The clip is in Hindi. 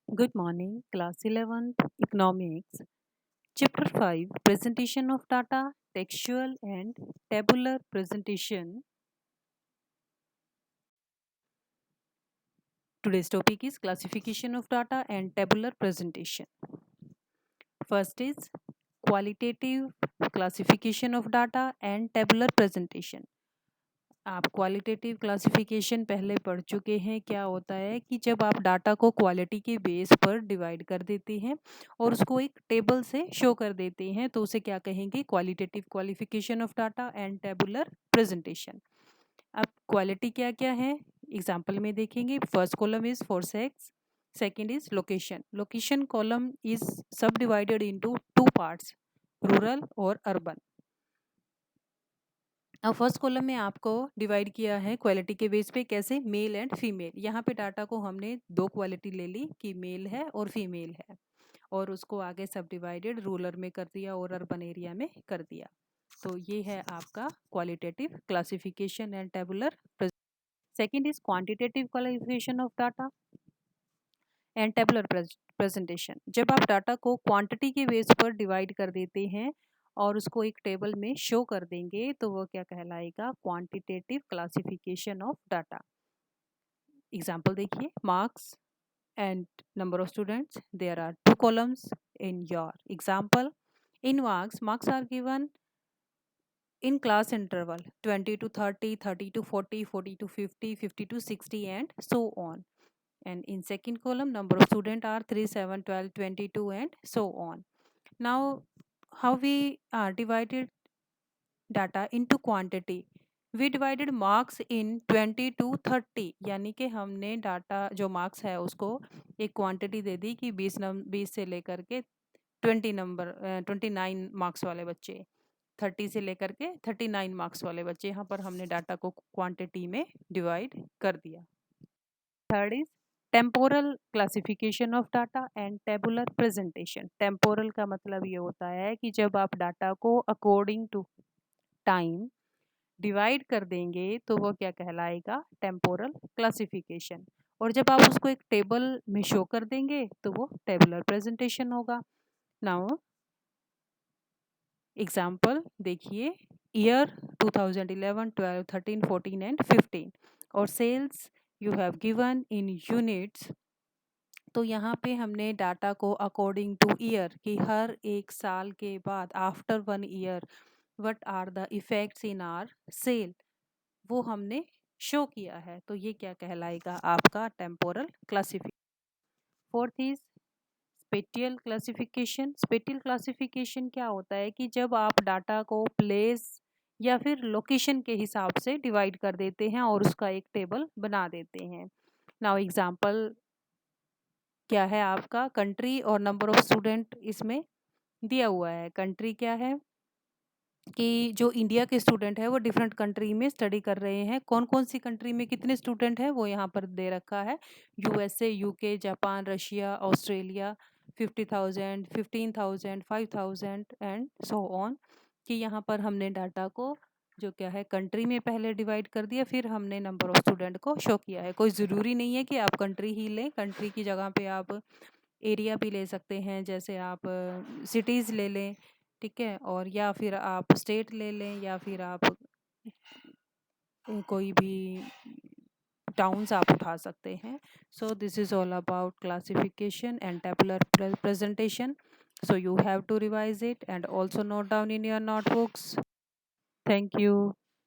Good morning, class 11th, Economics, Chapter 5, Presentation of Data, Textual and Tabular Presentation. Today's topic is Classification of Data and Tabular Presentation. First is Qualitative Classification of Data and Tabular Presentation. आप क्वालिटेटिव क्लासिफिकेशन पहले पढ़ चुके हैं। क्या होता है कि जब आप डाटा को क्वालिटी के बेस पर डिवाइड कर देते हैं और उसको एक टेबल से शो कर देते हैं तो उसे क्या कहेंगे, qualitative qualification of data and tabular presentation. अब क्वालिटी क्या क्या है एग्जाम्पल में देखेंगे। First column is for sex, second is location. Location column is subdivided into two parts, rural और अर्बन। अब फर्स्ट कॉलम में आपको डिवाइड किया है क्वालिटी के बेस पे, कैसे, मेल एंड फीमेल। यहाँ पे डाटा को हमने दो क्वालिटी ले ली कि मेल है और फीमेल है, और उसको आगे सब डिवाइडेड रूरल में कर दिया और अर्बन एरिया में कर दिया। तो ये है आपका qualitative classification and tabular. Second is quantitative qualification of data and tabular presentation. जब आप डाटा को क्वांटिटी के बेस पर डिवाइड कर देते हैं और उसको एक टेबल में शो कर देंगे तो वो क्या कहलाएगा, quantitative classification of data. Example देखिए, marks and number of students, there are two columns in your example. In marks, marks are given in class interval 20 to 30, 30 to 40, 40 to 50, 50 to 60 and so on. And in second column, number of students are 3, 7, 12, 22 and so on. Now how we divided data into quantity, we divided marks in 20 to 30, यानी कि हमने डाटा जो मार्क्स है उसको एक क्वांटिटी दे दी कि 20 से लेकर के 29 मार्क्स वाले बच्चे, 30 से लेकर के 39 मार्क्स वाले बच्चे, यहाँ पर हमने डाटा को क्वांटिटी में डिवाइड कर दिया। Third is temporal classification of data and tabular presentation. Temporal का मतलब ये होता है कि जब आप डाटा को अकॉर्डिंग टू टाइम डिवाइड कर देंगे तो वो क्या कहलाएगा, टेम्पोरल क्लासिफिकेशन। और जब आप उसको एक टेबल में शो कर देंगे तो वो टेबुलर प्रेजेंटेशन होगा। नाउ एग्जाम्पल देखिए, ईयर 2011, 12, 13, 14 एंड 15, और sales you have given in units. तो यहाँ पे हमने डाटा को अकॉर्डिंग टू ईयर कि हर एक साल के बाद after 1 year what are the effects in our sale, वो हमने शो किया है। तो ये क्या कहलाएगा, आपका temporal classification. Fourth is spatial classification. Spatial classification क्या होता है कि जब आप डाटा को प्लेस या फिर लोकेशन के हिसाब से डिवाइड कर देते हैं और उसका एक टेबल बना देते हैं। नाउ एग्जांपल क्या है आपका, कंट्री और नंबर ऑफ स्टूडेंट इसमें दिया हुआ है। कंट्री क्या है कि जो इंडिया के स्टूडेंट है वो डिफरेंट कंट्री में स्टडी कर रहे हैं, कौन कौन सी कंट्री में कितने स्टूडेंट हैं वो यहाँ पर दे रखा है, USA, UK, Japan, Russia, Australia, 50,000, 15,000, 5,000 and so on. कि यहाँ पर हमने डाटा को जो क्या है कंट्री में पहले डिवाइड कर दिया, फिर हमने नंबर ऑफ स्टूडेंट को शो किया है। कोई ज़रूरी नहीं है कि आप कंट्री ही लें, कंट्री की जगह पे आप एरिया भी ले सकते हैं, जैसे आप सिटीज़ ले लें, ठीक है, और या फिर आप स्टेट ले लें, या फिर आप कोई भी टाउन्स आप उठा सकते हैं। So this is all about classification and tabular presentation. So you have to revise it and also note down in your notebooks. Thank you.